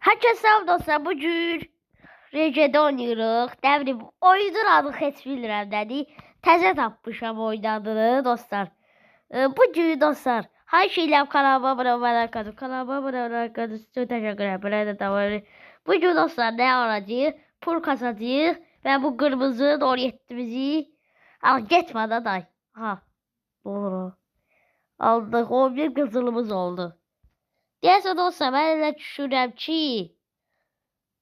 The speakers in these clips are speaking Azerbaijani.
Herkese selam dostlar. Bugün RC'de oynayırıq. Nə bilim, oyunun adını heç bilmirəm nədir. Təzə tapmışam oyun adını dostlar. Bugün dostlar, her şeyle kanalıma abone olmayı arkadaşlar. Kanalıma abone olmayı arkadaşlar. Çok teşekkür ederim. Böyle de tamam. Bugün dostlar ne alacağız? Pul kasacağız. Ve bu kırmızı doğru yettimizi. Ama geçmeden day. Ha. Doğru. Aldık. 11 kızılımız oldu. Neyse dostlar, ben elə düşünürəm ki,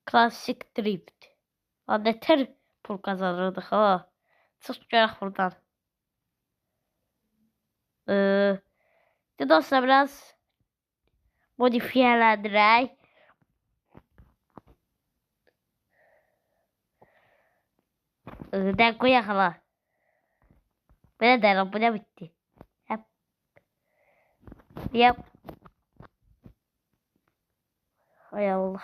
klasik drift. Neter pul kazanırdıq ha. Çıx görək buradan. Dostlar, biraz modifiyələndirək. Nə qoyaq hala. Belə deyirəm, bu nə bitdi. Yap. Hay Allah.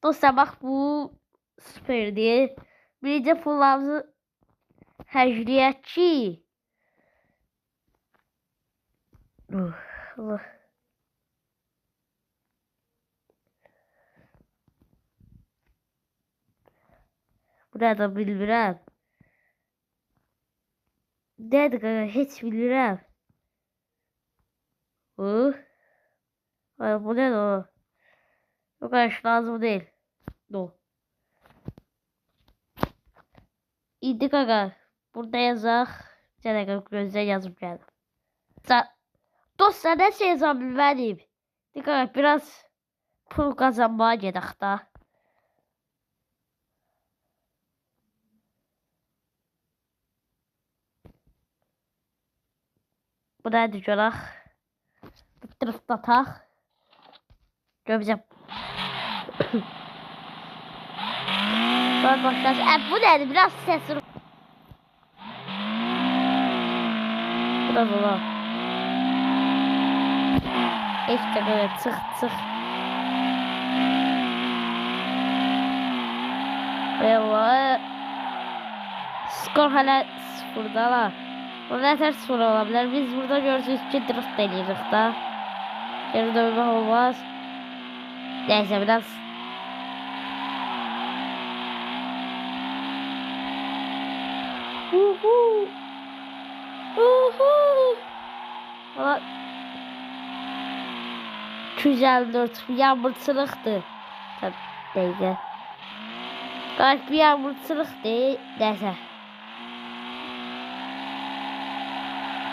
Dostlar bak, bu süperdir. Birinci pullarımızı həcləyək ki. Allah. Bu nədir bilmirəm. Nədir qaqa, heç bilmirəm. Ay, bu nədir o? Yok arkadaş, lazım değil. No. İndi qaqa. Burada yazaq. Sənə gözlə yazıb gəldim. Dostlar, nəsə yaza bilməliyim. Qaqa, biraz pul qazanmağa gedək da. Bu nədir görək. Bitirib dataq. Görəcəm. Başlasın. Bu nədir? Biraz sesli. Bu da zola. İşte böyle çıx. Allah. Skor hala 0'dalar. Burada yeter 0 olabilir. Biz burada görürsünüz ki drift edirik da. Geri dönmek olmaz. Neyse biraz. Valla 254 yağmurçılıqdır. Neyse. Qalb bir yağmurçılıqdır. Neyse.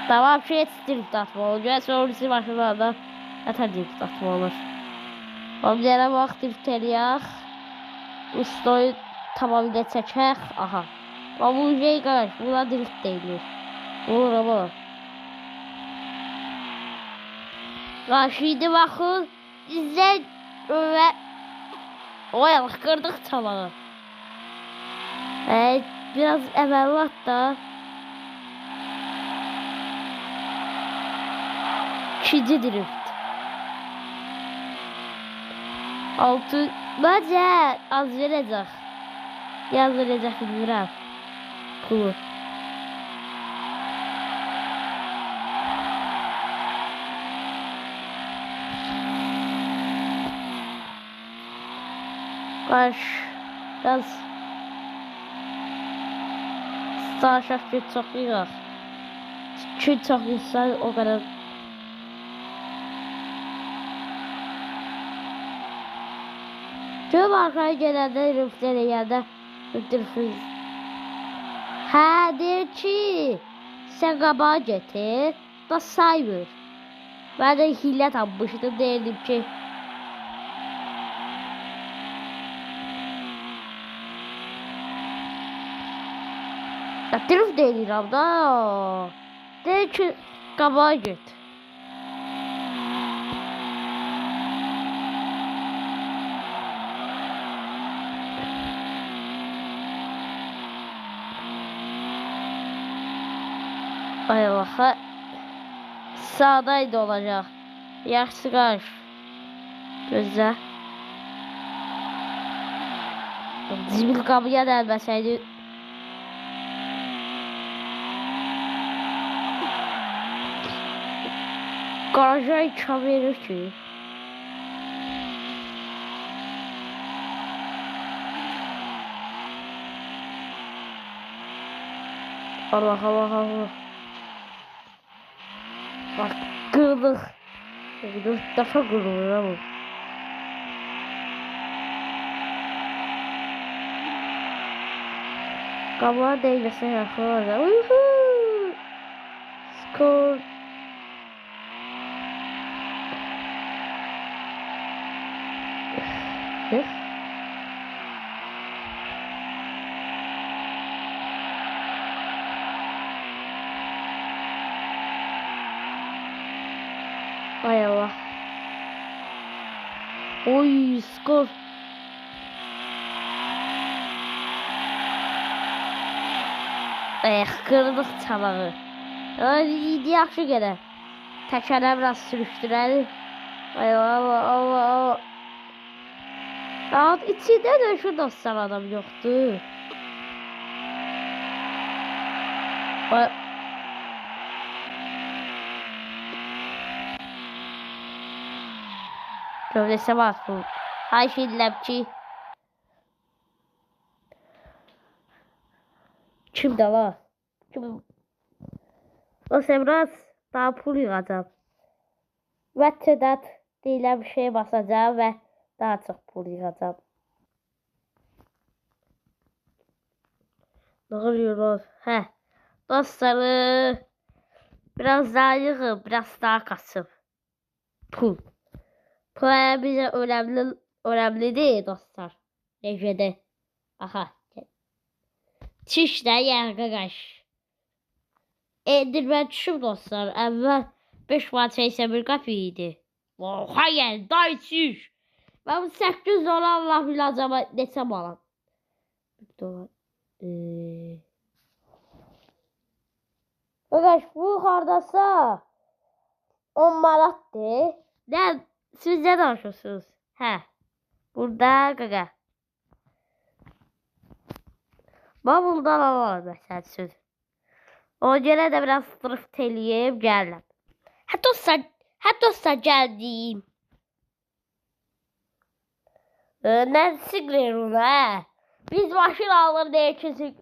Tamam, şey drift atma olacaq. Sonra bizim aşağıda yeter drift atma olur. Omzələ bax, drift eləyək. Ustoyu tamamilə çəkək. Aha. Bu şey qardaş, buna drift deyilir. Olur ama. Şimdi bakın. İzleyin ve oy kırdık çamağı. Biraz evvellat da. İkinci drift. Altı. Bence az verecek. Yaz verecek bilmirəm. Pulu. Baş. Biraz. Sağ şarkı çok iyi var. Çünkü çok insan o kadar. Tüm arkaya gelende rüftere yerde rüfteriz. Ha der ki sen qabağa getir da saymır. Ben de hile tapmıştım, derdim ki drift deyirəm da. Der ki qabağa get. Ay Allah. Sağdaydı olacaq. Yaxşı qarş. Gözlə. Zibil qabıya dəlməsəydi. Garaja ikram verir ki. Allah Allah Allah. Bak kırdık. 4 defa kırılır ama. Kabağa değmese yakaladı. Uyuhu. Skor. Ay Allah. Oy skor. Kırdıq çanağı. İdi yaxşı gələ. Təkərə biraz sürüşdürəli. Ay Allah Allah Allah. Rahat içində də şu dostlar adam yoxdur. Ay. Gövdəsi var bu. Hay şeyləm ki. Kimdə var? Kim? O biraz daha pul yığacam. Və tədat deyilən bir şey basacağım və daha çox pul yığacam. Ne oluyor? Hə. Dostları biraz daha yığıb, biraz daha kasıb. Pul. Pul bizə önemlidir dostlar. Necədir? Aha. Çişlə yarqa qaş. Endirmə düşüm dostlar. Əvvəl 5 manat 81 qəpik idi. Oha yəni day çiş. Ben 800 dolar Allah bilir acaba neçə manat. Dolar. Arkadaş bu hardasa 10 manatdır. Ne? Siz ne danışıyorsunuz? Hə. Burada qaqa. Ben bundan alalım mesela söz. O göre de biraz drift eləyib gəlirəm. Hə gəldim. Nə sigrir ona hə? Biz maşın alır deyə keçik.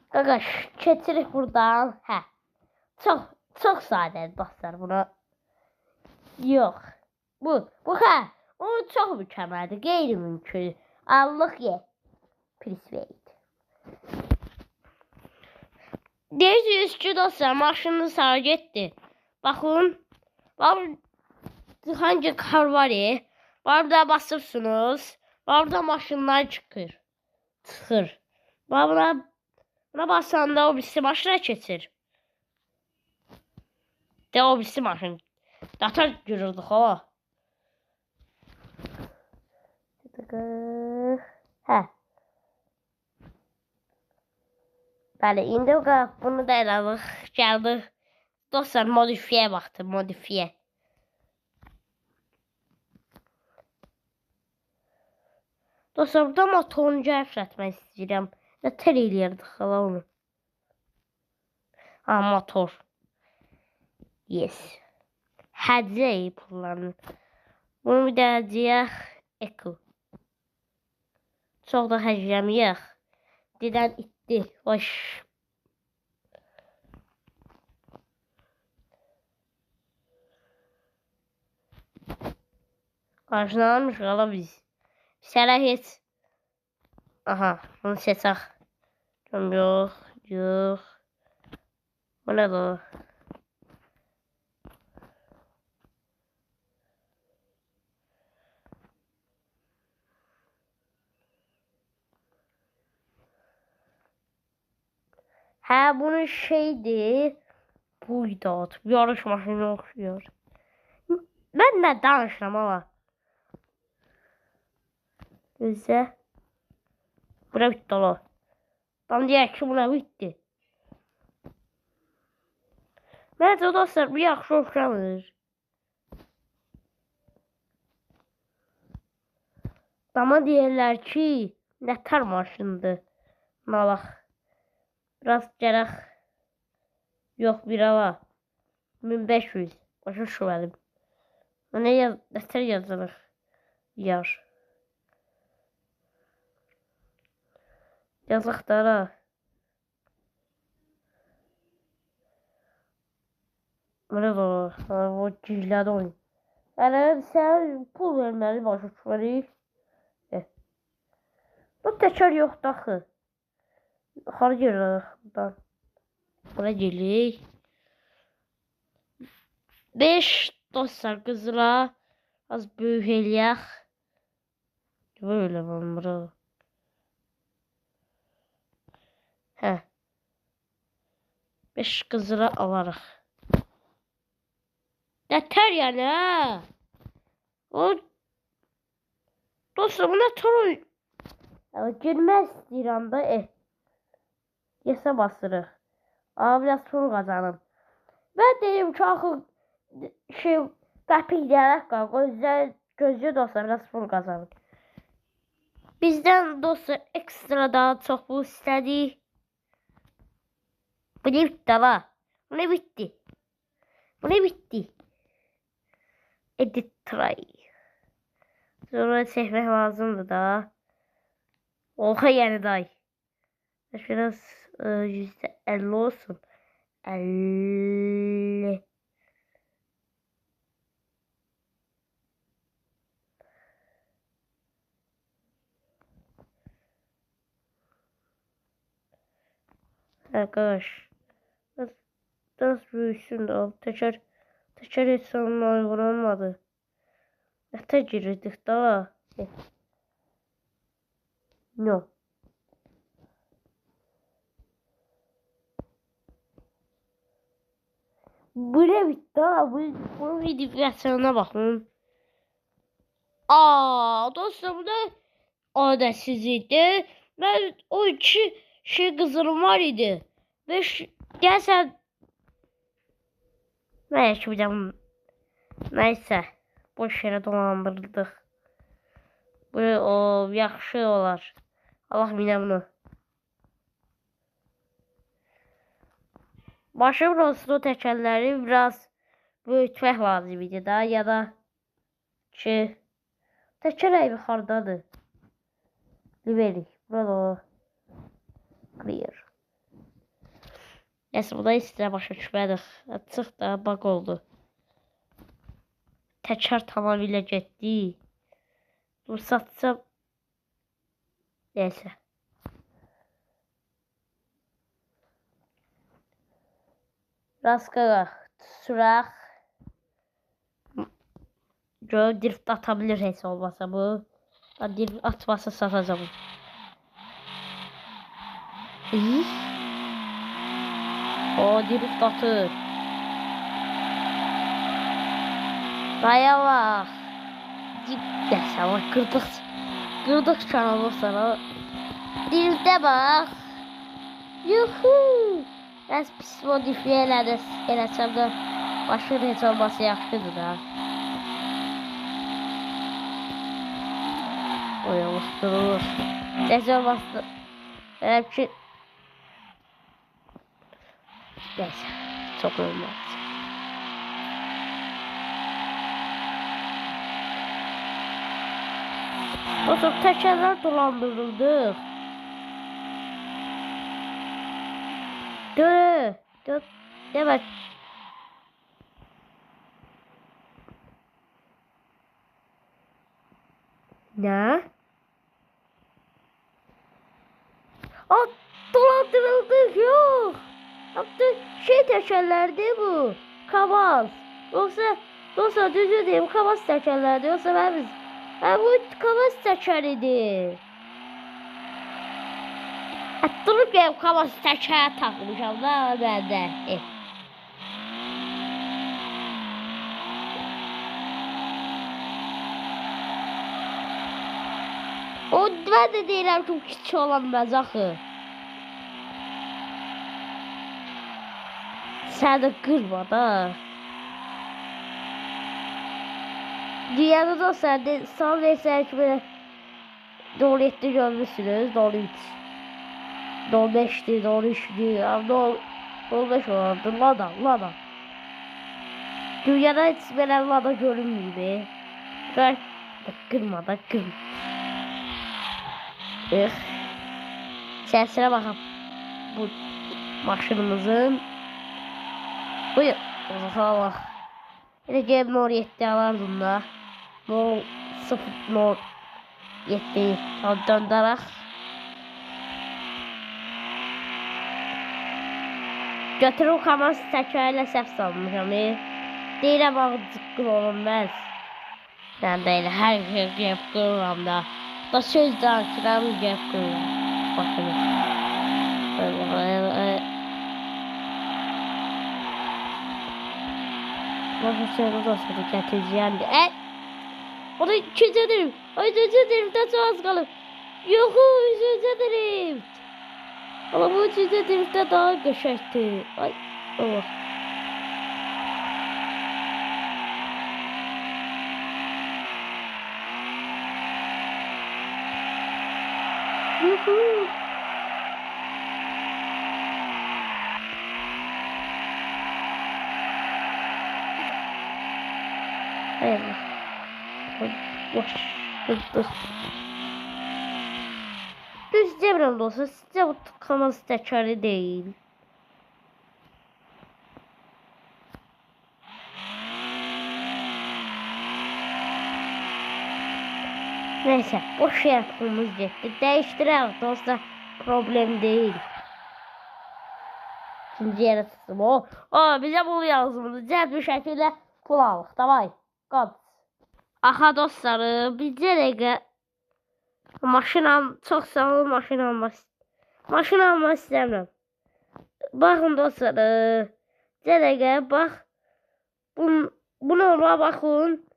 Qaqaş keçirik buradan. Hə. Çox sadədir dostlar buna. Yox. Bu hə. O çox mükəmməldir. Qeyri-mümkün. Allıq ye. Prisveyt. Deyirsiniz ki dostlar maşının sağa getdi. Baxın. Hangi kar var ya? Burada basırsınız. Burada maşınlar çıxır. Buna basanda o birisi maşına keçir. De o birisi maşın. Data görürdük o. Hə. Bəli, indi bunu da elə alıq. Gəldik. Dostlar modifiyə baxdı. Modifiyə. Dostlar burada motorunu gəfrətmək istəyirəm. Nətər eləyərdik xala onu? Ha motor. Yes. Həcəyi pullarını. Bunu bir də deyək. Eko. Çox da həcəmiyək. Dedən itdi. Hoş. Qarşılanmış qala biz. Sərə heç. Aha. Bunu seçək. Yox. Yox. Bu nə də? Hə bunun şeydir. Buydu. Yarış maşını oxşuyor. Mən nə danışıram ama. Gözlə. Bura bitdi ola. Tam deyək ki buna bitdi. Məncə dostlar bu yaxşı oxşamır. Dama deyirlər ki nətər maşındır. Nalaq. Biraz gərək. Yox bir ala. 1500. Başa düşmədim. Nətər yazılır? Yar. Yazıq da ara. Burada da o gizlədi oyun. Yəni sən pul verməli başa düşməli. Bu təkər yoxdur axı. Hara giririk buradan? Bura gelirik. 5 dostlar qızıla az böyük eləyək. Böyle ben bura. Hə. 5 qızıla alarıq. Nətər yəni hə? O dostlar buna tur girmək istəyirəm da. Yesə basırıq. Amma biraz tur qazanım. Ben deyim ki axı qəpik deyərək qal. Gözlü dostlar biraz tur qazanım. Bizdən dostlar ekstra daha çox bu istədik. Bu ne bitti la? Bu ne bitti? Bu ne bitti? Edit try. Sonra çekmek lazımdı da. Oha yani day. Biraz %50 olsun. 50. Arkadaş. Nasıl büyüsün de o teker insanın uygun olmadı. Ete girdik daha. No. Bu ne bitti ha? Bunun idifikasyonuna bakın. Dostlar bu da adetsizlikdi. Ben o iki kızım var idi. Ve gelsen neyse boş yere dolandırıldık. Bu o yaxşı olar. Allah bilə bunu. Başım olsun o təkərləri biraz böyütmək lazım idi da ya da ki təkər əyi hardadır? Liverik. Burada o. Clear. Neyse bu da istəyirəm başa düşmədik. Çıx da bug oldu. Təkər tamamilə getdi. Dur satsam. Neyse. Rastgele sürək. Gör drift atabilir heç olmasa bu. Drift atmasa satacağım. İyi. O drift atır. Raya bak. Neyse bak kırdık kanalı sana. Drift'e bak. Yuhu. Biraz pis modifiye eləsəm də başın heç olması yaxşıdır da. O yavaşdırılır. Heç olması elə ki neyse çok olmaz. O zaman təkərlər dolandırıldı. Dur. Demek. Ne? Dolandırıldık yok. Yaptık tekerlerdi bu. Kabaz. Yoksa düzü diyeyim kabaz tekerlerdi. Yoksa ben bu kabaz teker idi. Durup benim kabaz tekere takmışam da bende. O ben de deyirəm ki kiçik olanmaz axı. Sən də qırma da. Dünyada dostlar sal versək ki belə dolu 7 görmüşsünüz. Dolu 3. Dolu 5'ti, dolu 3'tü. Dolu 5 olardı. Lada. Dünyada heç belə lada görünmüyor. Qırma da. Sesine bakalım. Bu maşınımızın. Buyur. Allah. Elə gəlib Nor 7 alardım da. Nor 0 Nor 7 döndərək. Götürüm Kamaz təkərlə səhv salmışam. Deyirəm ağzıqqın olunmaz. Mən də elə hər şey gəlib qırıram da. Da söz danışıram gəlib qırıram. Baxın. Nasıl söylüyoruz aslında getireceğimdi. Onu ikinci ederim. Ay üçüncü ederim. Daha az kalır. Yok üçüncü ederim. Ama bu üçüncü ederimde daha geçerdi. Ay Allah. Yuhu. Evet. Boş. Düz Cemre'nin olsa sizce bu tıklaması tekrarı değil. Neyse boş yer pulumuz gitti. Değiştirelim dostlar. Problem değil. İkinci yere tuttum. Bize bunu yazımını cəld bir şekilde pul alıq. Davay. Qad. Aha dostlarım. Bir dəqiqə. Çok sağ olun maşın almaq istəmirəm. Baxın dostlarım. Dəqiqə bax. Buna baxın.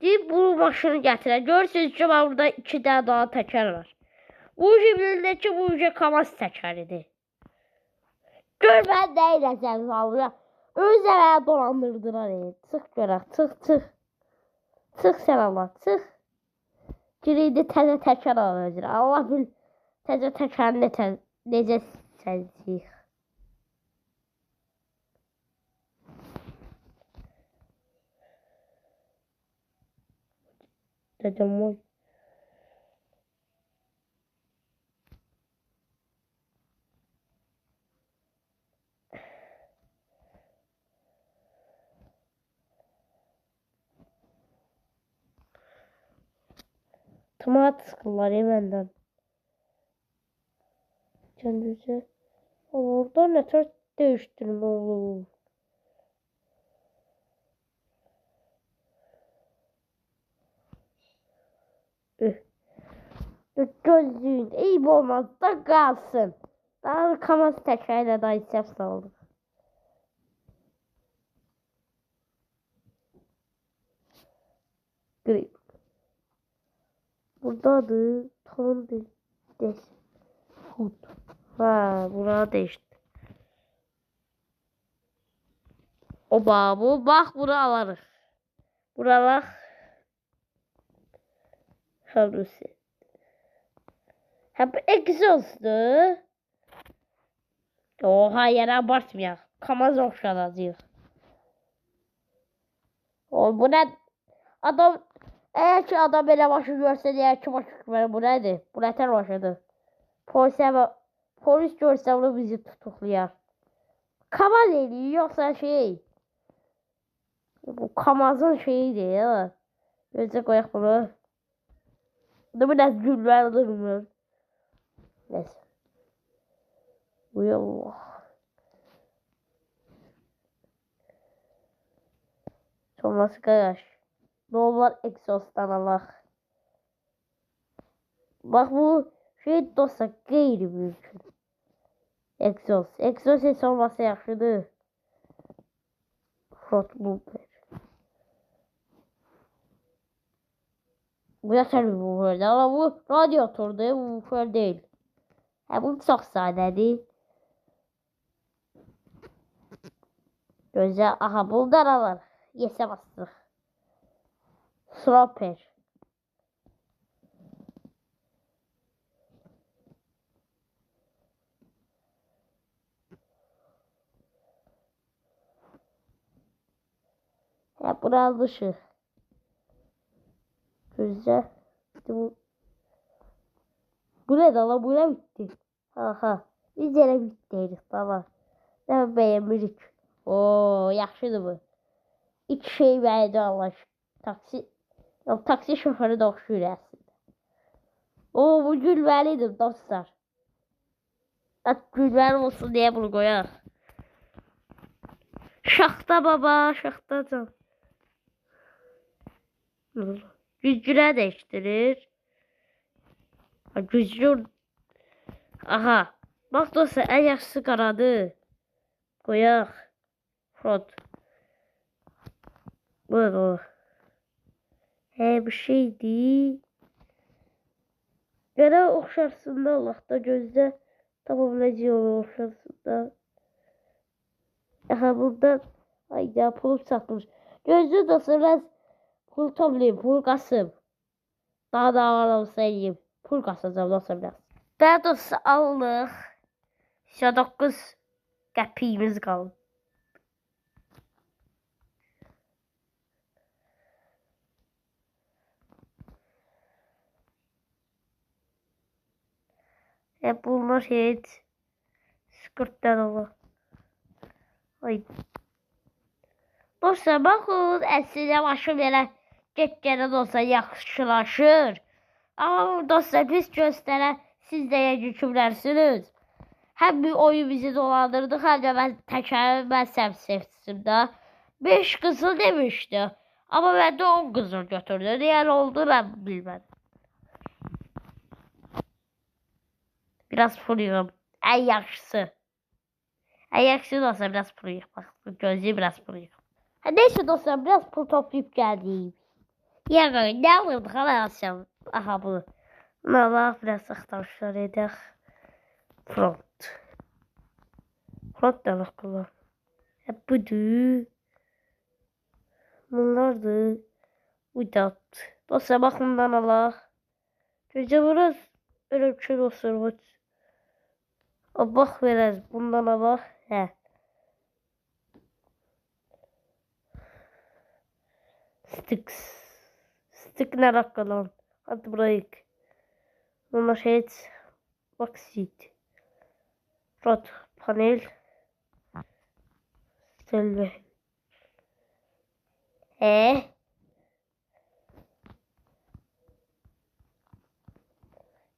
Deyib bu maşını gətirər. Görürsünüz ki burada 2 dənə daha təkər var. Bu bilirlər ki bu Kamaz təkəridir. Gör mən nə ilə sən salmışam. Öz əvələ dolandırdılar. Çıx görək. Çıx. Çıx sən Allah. Çıx. Gireydi təzə təkər alacaq. Allah bil təzə təkərini necə səncəyik. Dedem oy. Tomat sıkırlar benden. Kendisi. Orada ne tür değiştirme olur. Gözlüğün iyi olmaz da kalsın. Daha Kamaz tekerle daha hesap saldık. Grip. Buradadır. Tam değil. Food. Ha, burada değişti. Oba bu. Bak bunu alırız. Buralar. Halusi. Hep egzozdu. Oha yere abartmıyor. Kamaz okşanacaq. Bu ne? Adam eğer ki adam belə başı görsə deyər ki bu nədir? Bu nətər başıdır? Polis görsə onu bizi tutuklayar. Kamaz eləyir yoxsa şey. Bu Kamazın şeyidir ya. Gözə qoyaq bunu. Bu biraz gülməlidir. Neyse. Uyallah. Sonrası qardaş. Normal egzozdan alaq. Bak bu şey dostlar qeyri-mümkün. Egzoz. Egzoz heç olmasa yaxşıdır. Front bumper. Bu yatır bir bumperdir. Ama bu radyatordur. Bu bumper değil. Bu çox sadədir. Gözə. Aha bundan alır. Yesə bastıq. Stropper. Bunu almışıq. Gözə. Bu ne dala? Bu ne bitti? Aha. Biz yine bittiydik dala. Ne beğenmirik. Oo, yaxşıdır bu. İki şey vədə anlaş. Taksi şoförü də oxşuyur əslində. Oo, bu gülməlidir dostlar. Gülməli olsun deyə bunu qoyaq. Şaxta baba, şaxta can. Güzgülə dəyişdirir. Güzgür. Aha. Bax dostlar, ən yaxşısı qaradır. Qoyaq. Front. Bu. Bir şeydir. Görə oxşarsın da Allahda gözlə. Tamam necə olur oxşarsın da. Aha burada. Hayda pulum satmış. Gözlü dostlar biraz pul toplayayım. Pul kasım. Daha da ağır olsa yiyeyim. Pul kasacağım dostlar biraz. Daha doğrusu aldık. 9 qəpiyimiz qaldı. Bunlar heç skırtdan olur. Ay. Dostlar baxın, əslində maşın belə get-gələn olsa yaxşılaşır. Amma dostlar biz göstərən siz də yekünlərsiniz. Həm bir oyun bizi dolandırdı, həm də mən təkəri mən səhv seçdim də. 5 qızıl demişdi. Amma məndə 10 qızıl götürdü. Yəni oldu mən bilmədim. Biraz pul yığım. Ən yaxşısı. Ən yaxşısı dostlar biraz pul yığım. Bax, gözlüyü biraz pul yığım. Neyse dostlar biraz pul toplayıp geldik. Yəni nə alırdı hala alsam. Aha bu. Allah biraz axtarışlar edək. Front. Front da bakalım. Budur. Bunlardır. Udat. Dostlar baxın bundan alaq. Gözə burası öyle bir şey olsun. Bax verəz. Bundan alaq. Stick nə raqalan. Hadi bırak. Bunlar heç. Baksit. Rot panel. Selve.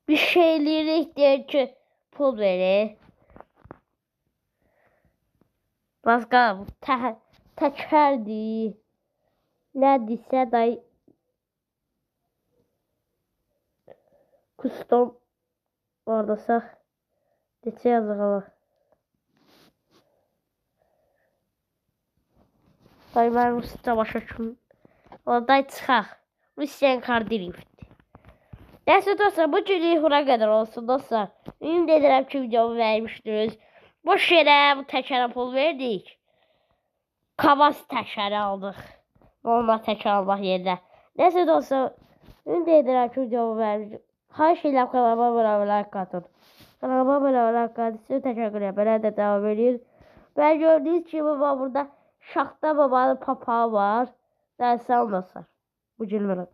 Bir şeylere ihtiyacı pul verir. Başka təkərdir. Nədirsə day custom oradasa neçə yazıq ala. Day mən Rusca başa düşüm. Oradan çıxaq. Rusiyan Kardirift. Neyse dostlar bu cümleyi buna kadar olsun dostlar. Ümid edirəm ki videomu vermişdiniz. Boş yerə bu təkərə pul verdik. Kavas təkəri aldıq. Normal təkər almaq yerinə. Neyse dostlar ümid edirəm ki videomu vermişdim. Her şeyle kanalıma abone katın. Kanalıma abone katın. Size teşekkür ederim. Ben de devam ediyorum. Ben gördüğünüz gibi burada Şaxta babanın papağı var. Dersi almasın. Bu cümle.